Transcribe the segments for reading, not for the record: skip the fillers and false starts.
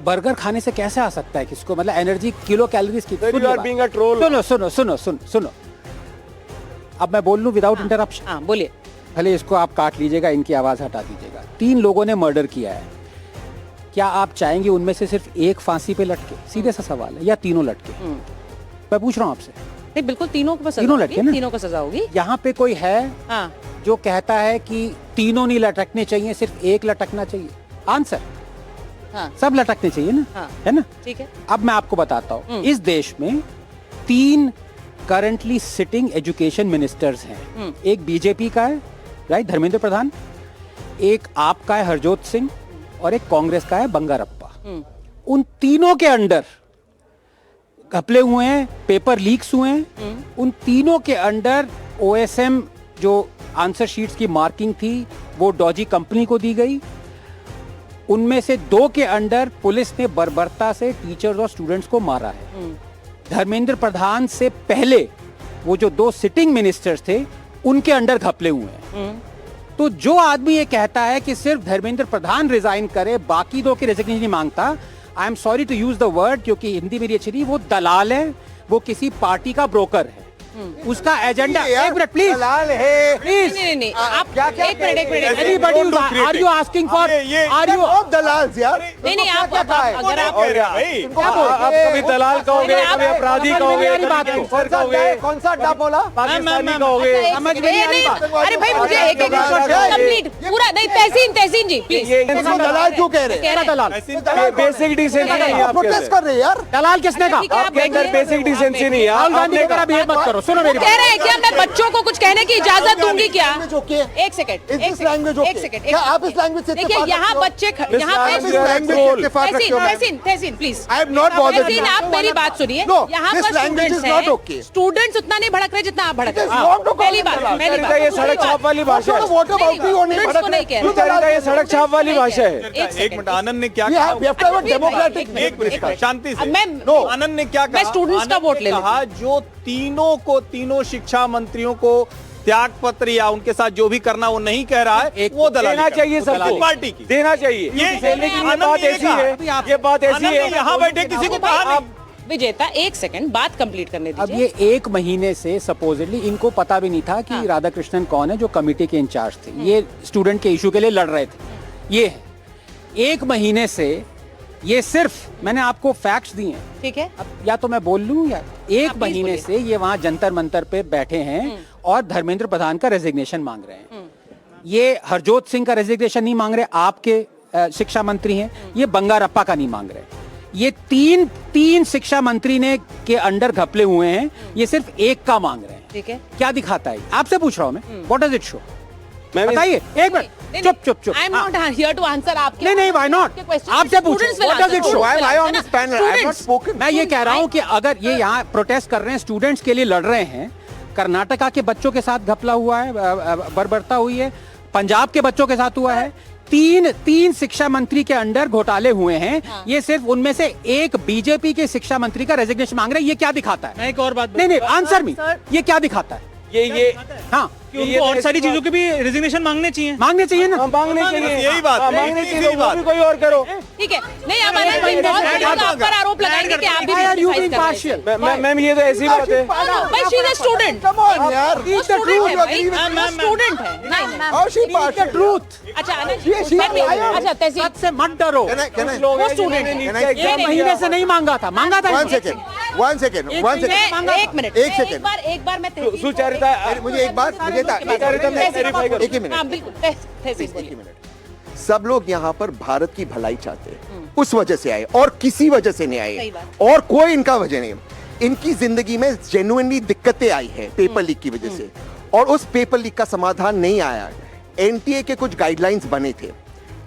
Burger खाने से कैसे आ सकता है किसको, मतलब एनर्जी किलो कैलोरीज की। सुनो, अब मैं बोल लूं विदाउट इंटरप्शन? हाँ बोलिए। भले इसको आप काट लीजिएगा, इनकी आवाज हटा दीजिएगा। 3 लोगों ने मर्डर किया है, क्या आप चाहेंगे उनमें से सिर्फ एक फांसी पे लटके? सीधे सा सवाल है, या तीनों लटके? मैं पूछ रहा हूँ आपसे। नहीं बिल्कुल तीनों को सजा तीनों लटके ना? तीनों को सजा होगी। यहाँ पे कोई है हाँ। जो कहता है कि तीनों नहीं लटकने चाहिए, सिर्फ एक लटकना चाहिए? आंसर हाँ। सब लटकने चाहिए ना? हाँ। है ना? ठीक है। अब मैं आपको बताता हूँ, इस देश में 3 करंटली सिटिंग एजुकेशन मिनिस्टर्स हैं। एक बीजेपी का है, राइट, धर्मेंद्र प्रधान, एक आप का है हरजोत सिंह, और एक कांग्रेस का है बंगारप्पा। उन तीनों के अंडर घपले हुए हैं, पेपर लीक्स हुए हैं। उन तीनों के अंडर ओएसएम जो आंसर शीट्स की मार्किंग थी वो डॉजी कंपनी को दी गई। उनमें से 2 के अंडर पुलिस ने बर्बरता से टीचर्स और स्टूडेंट्स को मारा है। धर्मेंद्र प्रधान से पहले वो जो 2 सिटिंग मिनिस्टर्स थे उनके अंडर घपले हुए हैं। तो जो आदमी ये कहता है कि सिर्फ धर्मेंद्र प्रधान रिजाइन करे, बाकी 2 की रेजिग्नेशन नहीं मांगता, I am sorry to use the word क्योंकि हिंदी मेरी अच्छी नहीं, वो दलाल है, वो किसी पार्टी का ब्रोकर है। उसका एजेंडा, एक मिनट प्लीज, दलाल है प्लीज। नहीं आप एक minute anybody are you asking for, are you दलाल यार? नहीं आप अगर आप कभी दलाल कहोगे, कभी अपराधी कहोगे, कौन सा अड्डा बोला? पाकिस्तानी कहोगे। समझ में नहीं आ रही बात। अरे भाई मुझे एक कंप्लीट पूरा नहीं। तहसीन जी प्लीज। दलाल क्यों कह रहे हैं? दलाल बेसिक डिसेंसी नहीं है प्रोटेस्ट कर रहे हैं यार। दलाल किसने कहा? आपके अंदर बेसिक डिसेंसी नहीं है। राहुल गांधी की तरह बिहेव मत करो। सुनो मेरी कह रहे हैं क्या मैं बच्चों को कुछ कहने की इजाजत दूंगी क्या? एक सेकंड, इस लैंग्वेज एक सेकंड। क्या आप इस लैंग्वेज से देखिए यहाँ बच्चे यहाँ पे Tahseen please. I am not bothered. Tahseen आप मेरी बात सुनिए। यहाँ पर स्टूडेंट्स हैं, स्टूडेंट्स उतना नहीं भड़क रहे जितना आप भड़क रहे हैं। पहली बात ये सड़क छाप वाली भाषा है। नहीं कह रहे। ये सड़क छाप वाली भाषा है। एक मिनट, आनंद ने क्या कहा? डेमोक्रेटिक एक मिनट शांति से। मैं आनंद ने क्या कहा? स्टूडेंट्स का वोट ले कहा जो तीनों शिक्षा मंत्रियों को त्याग पत्र या उनके साथ जो भी करना वो नहीं कह रहा है, वो दलाली देना चाहिए सबको, पार्टी की देना चाहिए। ये बात ऐसी है, ये बात ऐसी है। यहाँ बैठे किसी को कहा नहीं। विजेता एक सेकंड बात कंप्लीट करने अब दीजिए। ये 1 महीने से सपोजिटली इनको पता भी नहीं था कि राधाकृष्णन कौन है, जो कमेटी के इंचार्ज थे। ये स्टूडेंट के इशू के लिए लड़ रहे थे। ये 1 महीने से ये सिर्फ मैंने आपको फैक्ट्स दिए हैं, ठीक है। अब या तो मैं बोल लूं या 1 महीने से ये वहां जंतर मंतर पे बैठे हैं और धर्मेंद्र प्रधान का रेजिग्नेशन मांग रहे हैं। ये हरजोत सिंह का रेजिग्नेशन नहीं मांग रहे, आपके शिक्षा मंत्री हैं। ये बंगारप्पा का नहीं मांग रहे। ये तीन शिक्षा मंत्री ने के अंडर घपले हुए हैं, ये सिर्फ एक का मांग रहे हैं। ठीक है। क्या दिखाता है? आपसे पूछ रहा हूं मैं, व्हाट डज इट शो? बताइए एक मिनट। चुप। I am not here to answer आपके। नहीं व्हाई नॉट? आपसे पूछो, व्हाट डज इट शो? मैं ये कह रहा हूं कि अगर ये यहाँ प्रोटेस्ट कर रहे हैं, स्टूडेंट्स के लिए लड़ रहे हैं, कर्नाटका के बच्चों के साथ घपला हुआ है, बर्बरता हुई है, पंजाब के बच्चों के साथ हुआ है, तीन शिक्षा मंत्री के अंडर घोटाले हुए हैं। ये सिर्फ उनमें से एक बीजेपी के शिक्षा मंत्री का रेजिग्नेशन मांग रहे हैं। ये क्या दिखाता है? मैं एक और बात नहीं आंसर मी, ये क्या दिखाता है? ये हाँ, उनको और सारी चीजों के भी रेजिग्नेशन मांगने चाहिए ना? मांगने चाहिए, यही बात है, मांगने यही चाहिए। बात। वो भी कोई और करो। ठीक है। नहीं आप आप पर आरोप लगाएंगे कि आप भी criticize कर रहे हैं। मैम ये तो ऐसी बात है। भाई she is a student. Come on यार, वो स्टूडेंट है भाई, वो स्टूडेंट है। नहीं ट्रूथ। अच्छा अच्छा तहसीन सच से मत डरो। वो स्टूडेंट है। 1 महीने से नहीं मांगा था वन सेकेंड एक मिनट, एक सेकेंड। एक बार मैं सुचारिता, मुझे एक बात हाँ बिल्कुल तहसीन बोलिए। सब लोग यहाँ पर भारत की भलाई चाहते हैं, उस वजह से आए और किसी वजह से नहीं सही आए, बात। और कोई इनका वजह नहीं। इनकी जिंदगी में जेन्युइनली दिक्कतें आई हैं पेपर लीक की वजह से, और उस पेपर लीक का समाधान नहीं आया। एनटीए के कुछ गाइडलाइंस बने थे,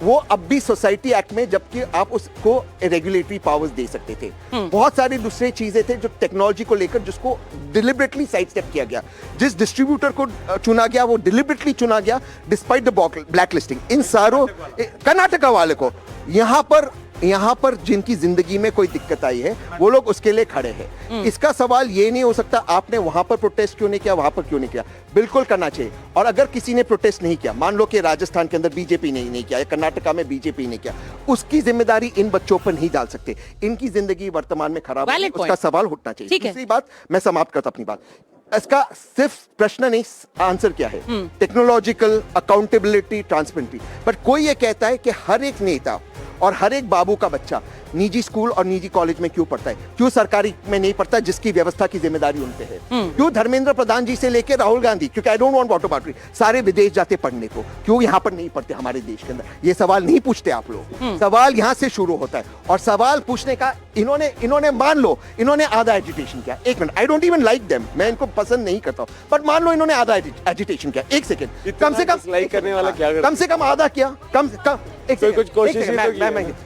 वो अब भी सोसाइटी एक्ट में, जबकि आप उसको रेगुलेटरी पावर्स दे सकते थे। बहुत सारी दूसरी चीजें थे जो टेक्नोलॉजी को लेकर, जिसको डिलिबरेटली साइड स्टेप किया गया। जिस डिस्ट्रीब्यूटर को चुना गया वो डिलिबरेटली चुना गया डिस्पाइट द ब्लैक लिस्टिंग। इन सारों कर्नाटका वाले को यहाँ पर यहाँ पर जिनकी जिंदगी में कोई दिक्कत आई है वो लोग उसके लिए खड़े हैं। इसका सवाल ये नहीं हो सकता आपने वहां पर प्रोटेस्ट क्यों नहीं किया, वहां पर क्यों नहीं किया। बिल्कुल करना चाहिए। और अगर किसी ने प्रोटेस्ट नहीं किया, मान लो कि राजस्थान के अंदर बीजेपी ने नहीं किया या कर्नाटका में बीजेपी ने किया, उसकी जिम्मेदारी इन बच्चों पर नहीं डाल सकते। इनकी जिंदगी वर्तमान में खराब है, उसका सवाल उठना चाहिए। दूसरी बात, मैं समाप्त करता अपनी बात, इसका सिर्फ प्रश्न नहीं, आंसर क्या है? Technological, accountability, transparency. बट कोई ये कहता है कि हर एक नेता और हर एक बाबू का बच्चा निजी स्कूल और निजी कॉलेज में क्यों पढ़ता है, क्यों सरकारी में नहीं पढ़ता जिसकी व्यवस्था की जिम्मेदारी उन पे है? क्यों धर्मेंद्र प्रधान जी से लेकर राहुल गांधी, क्योंकि आई डोंट वांट वाटर बाटरी, सारे विदेश जाते पढ़ने को, क्यों यहाँ पर नहीं पढ़ते हमारे देश के अंदर? ये सवाल नहीं पूछते आप लोग। सवाल यहाँ से शुरू होता है। और सवाल पूछने का इन्होंने मान लो इन्होंने आधा एजुटेशन किया। एक minute, I don't even like them, मैं इनको पसंद नहीं करता हूँ, बट मान लो इन्होंने आधा एजुटेशन किया। एक सेकेंड, कम से कम लाइक करने वाला क्या कम से कम आधा किया, कम कुछ कोशिश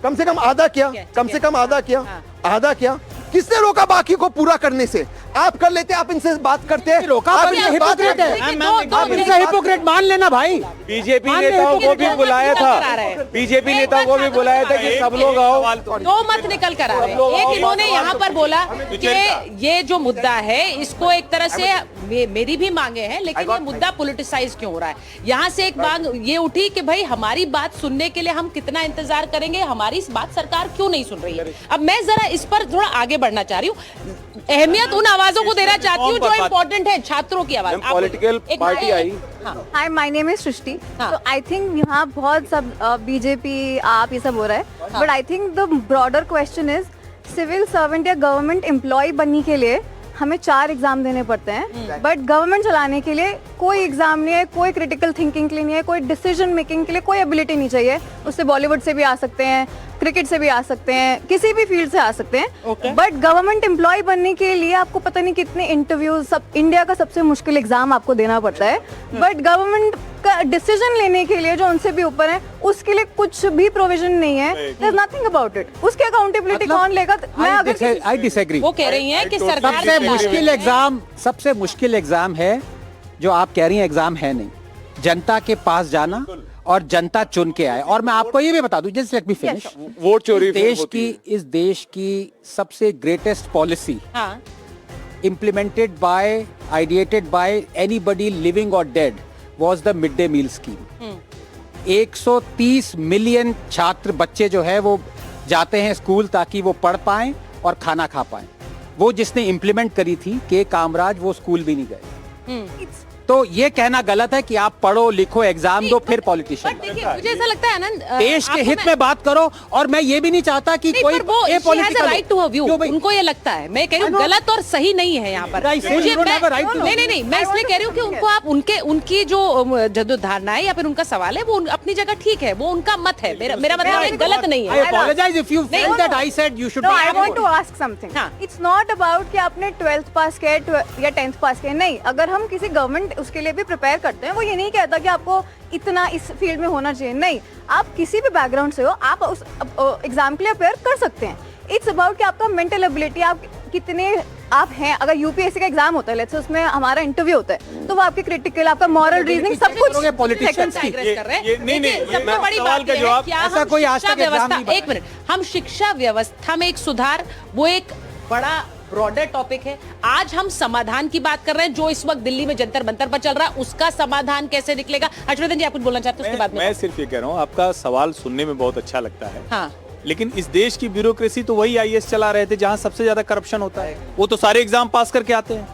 कम से कम आधा किया, कम से कम आधा किया, आधा किया। किसने रोका बाकी को पूरा करने से? आप कर लेते, आप इनसे बात करते हैं, रोका आप पर इनसे हिपोक्रेट बात करते है। हैं। आप इनसे हिपोक्रेट मान लेना भाई। बीजेपी नेताओं को भी बुलाया था, बीजेपी नेताओं को भी बुलाया था कि सब लोग आओ। दो मत निकल कर आ रहे हैं। एक इन्होंने यहाँ पर बोला कि ये जो मुद्दा है इसको एक तरह से मेरी भी मांगे हैं, लेकिन ये मुद्दा पॉलिटिसाइज क्यों हो रहा है? यहाँ से एक मांग ये उठी कि भाई हमारी बात सुनने के लिए हम कितना इंतजार करेंगे, हमारी इस बात सरकार क्यों नहीं सुन रही है? अब मैं जरा इस पर थोड़ा आगे बढ़ना चाह रही हूँ, अहमियत उन आवाजों को देना चाहती हूँ जो इम्पोर्टेंट है, छात्रों की आवाज। पॉलिटिकल पार्टी आई। Hi, my name is Srishti. तो आई थिंक यहाँ बहुत सब बीजेपी आप ये सब हो रहा है, but I think the broader question is civil servant या गवर्नमेंट एम्प्लॉय बनने के लिए हमें 4 एग्जाम देने पड़ते हैं, बट गवर्नमेंट चलाने के लिए कोई एग्जाम नहीं है, कोई क्रिटिकल थिंकिंग के लिए नहीं है, कोई डिसीजन मेकिंग के लिए कोई एबिलिटी नहीं चाहिए। उससे बॉलीवुड से भी आ सकते हैं, क्रिकेट से भी आ सकते हैं, किसी भी फील्ड से आ सकते हैं। बट गवर्नमेंट एम्प्लॉय बनने के लिए आपको पता नहीं कितने इंटरव्यूज, सब इंडिया का सबसे मुश्किल एग्जाम आपको देना पड़ता है। बट गवर्नमेंट का डिसीजन लेने के लिए जो उनसे भी ऊपर है उसके लिए कुछ भी प्रोविजन नहीं है। There is nothing about it. उसकी अकाउंटेबिलिटी कौन लेगा? मैं अगर आई डिसएग्री। वो कह रही हैं कि सरकार सबसे मुश्किल एग्जाम है जो आप कह रही हैं, एग्जाम है नहीं, जनता के पास जाना और जनता चुन के आए। और मैं आपको ये भी बता दूं, just let me finish, vote चोरी इस देश की सबसे greatest policy implemented by, ideated by anybody living or dead was the midday meal scheme। 130 million छात्र बच्चे जो है वो जाते हैं स्कूल ताकि वो पढ़ पाएं और खाना खा पाएं। वो जिसने इंप्लीमेंट करी थी के कामराज, वो स्कूल भी नहीं गए। तो ये कहना गलत है कि आप पढ़ो लिखो एग्जाम दो फिर पॉलिटिशियन। देखिए, मुझे ऐसा लगता है आनंद, देश के हित में बात करो। और मैं ये भी नहीं चाहता कि कोई राइट टू व्यू, उनको ये लगता है, मैं कह रही हूँ गलत और सही नहीं है यहाँ पर। नहीं, मैं इसलिए कह रही हूँ कि उनको आप उनकी जो धारणा है या फिर उनका सवाल है वो अपनी जगह ठीक है, वो उनका मत है। मेरा मतलब है गलत नहीं है। I apologize if you feel that I said you should. No, I want to ask something. It's not about कि आपने 12th पास किया या 10th पास किया। नहीं, अगर हम किसी गवर्नमेंट उसके लिए भी प्रिपेयर करते हैं, वो ये नहीं कहता कि आपको इतना इस फील्ड में होना चाहिए। नहीं, आप किसी भी बैकग्राउंड से हो, आप उस एग्जाम के लिए अपेयर कर सकते हैं। इट्स अबाउट कि आपका मेंटल एबिलिटी, आप कितने आप हैं। अगर यूपीएससी का एग्जाम होता है, लेट्स से उसमें हमारा इंटरव्यू होता है, तो वो आपके क्रिटिकल, आपका मॉरल रीजनिंग सब कुछ ऐसा कोई आज तक एग्जाम नहीं। एक मिनट, हम शिक्षा व्यवस्था में एक सुधार, वो एक बड़ा ब्रॉडर टॉपिक है। आज हम समाधान की बात कर रहे हैं, जो इस वक्त दिल्ली में जंतर मंतर पर चल रहा है, उसका समाधान कैसे निकलेगा? हर्षवर्धन जी, आप कुछ बोलना चाहते हैं उसके बाद? मैं सिर्फ ये कह रहा हूँ, आपका सवाल सुनने में बहुत अच्छा लगता है। हाँ। लेकिन इस देश की ब्यूरोक्रेसी तो वही आईएएस चला रहे थे जहां सबसे ज्यादा करप्शन होता है। वो तो सारे एग्जाम पास करके आते हैं।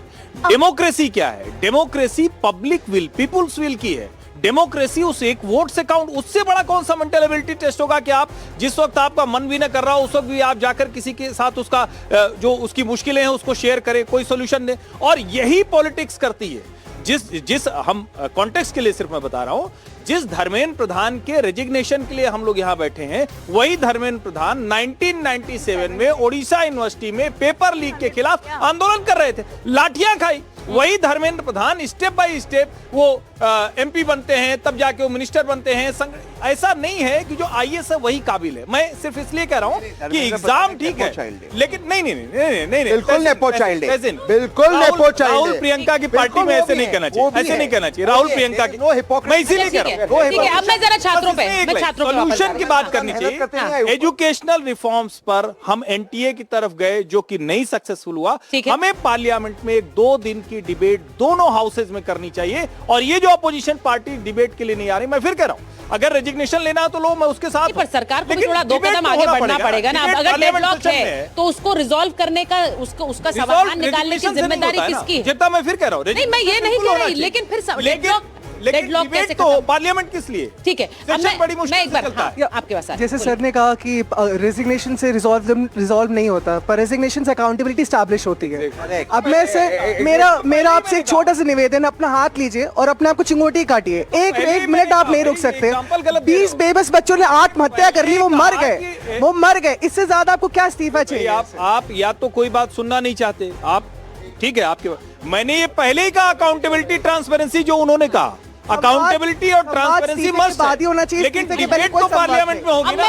डेमोक्रेसी क्या है? Democracy public will, people's will की है। डेमोक्रेसी उस एक वोट से काउंट, उससे बड़ा कौन सा मेंटल एबिलिटी टेस्ट होगा कि आप जिस वक्त आपका मन भी न कर रहा हो उस वक्त भी आप जाकर किसी के साथ उसका जो उसकी मुश्किलें हैं उसको शेयर करें, कोई सोल्यूशन दे। और यही पॉलिटिक्स करती है। जिस हम कॉन्टेक्स्ट के लिए सिर्फ मैं बता रहा हूं, जिस धर्मेंद्र प्रधान के रेजिग्नेशन के लिए हम लोग यहां बैठे हैं, वही धर्मेंद्र प्रधान 1997 में ओडिशा यूनिवर्सिटी में पेपर लीक के खिलाफ आंदोलन कर रहे थे, लाठियां खाई। वही Dharmendra Pradhan step by step वो एमपी बनते हैं, तब जाके वो मिनिस्टर बनते हैं। ऐसा नहीं है कि जो आईएएस है वही काबिल है। मैं सिर्फ इसलिए कह रहा हूँ कि एग्जाम ठीक है, लेकिन नहीं बिल्कुल नेपो चाइल्ड है, बिल्कुल नेपो चाइल्ड है। राहुल प्रियंका की पार्टी में ऐसे नहीं कहना चाहिए, ऐसे नहीं कहना चाहिए। राहुल प्रियंका की मैं इसीलिए कह रहा हूँ। ठीक है, अब मैं जरा छात्रों पे सोल्यूशन की बात करनी चाहिए। एजुकेशनल रिफॉर्म्स पर हम एनटीए की तरफ गए, जो कि नहीं सक्सेसफुल हुआ। हमें पार्लियामेंट में 2 दिन की डिबेट दोनों हाउसेज में करनी चाहिए। और ये जो अपोजिशन पार्टी डिबेट के लिए नहीं आ रही, मैं फिर कह रहा हूँ, अगर रेजिग्नेशन लेना है तो लो, मैं उसके साथ। पर सरकार को भी थोड़ा 2 कदम आगे बढ़ना पड़ेगा ना। अगर डेडलॉक है तो उसको रिजॉल्व करने का, उसका समाधान निकालने की जिम्मेदारी किसकी है? जितना मैं फिर कह रहा हूँ, नहीं मैं ये नहीं कह रही, लेकिन फिर डेडलॉक कैसे तो पार्लियामेंट किस लिए? ठीक है, मैं एक बार आपके पास जैसे सर ने कहा कि रेजिग्नेशन से रिजॉल्व नहीं होता, पर रेजिग्नेशन से अकाउंटेबिलिटी स्टैब्लिश होती है। अब मैं से मेरा आपसे एक छोटा सा निवेदन, अपना हाथ लीजिए और अपने आप को चिंगोटी काटिए। एक मिनट आप नहीं रुक सकते। 20 बेबस बच्चों ने आत्महत्या कर ली, वो मर गए। इससे ज्यादा आपको क्या इस्तीफा चाहिए? आप या तो कोई बात सुनना नहीं चाहते आप, ठीक है आपके। मैंने ये पहले ही कहा, अकाउंटेबिलिटी ट्रांसपेरेंसी जो उन्होंने कहा, अकाउंटेबिलिटी और ट्रांसपेरेंसी मस्ट होना चाहिए, लेकिन डिबेट तो पार्लियामेंट में होगी ना।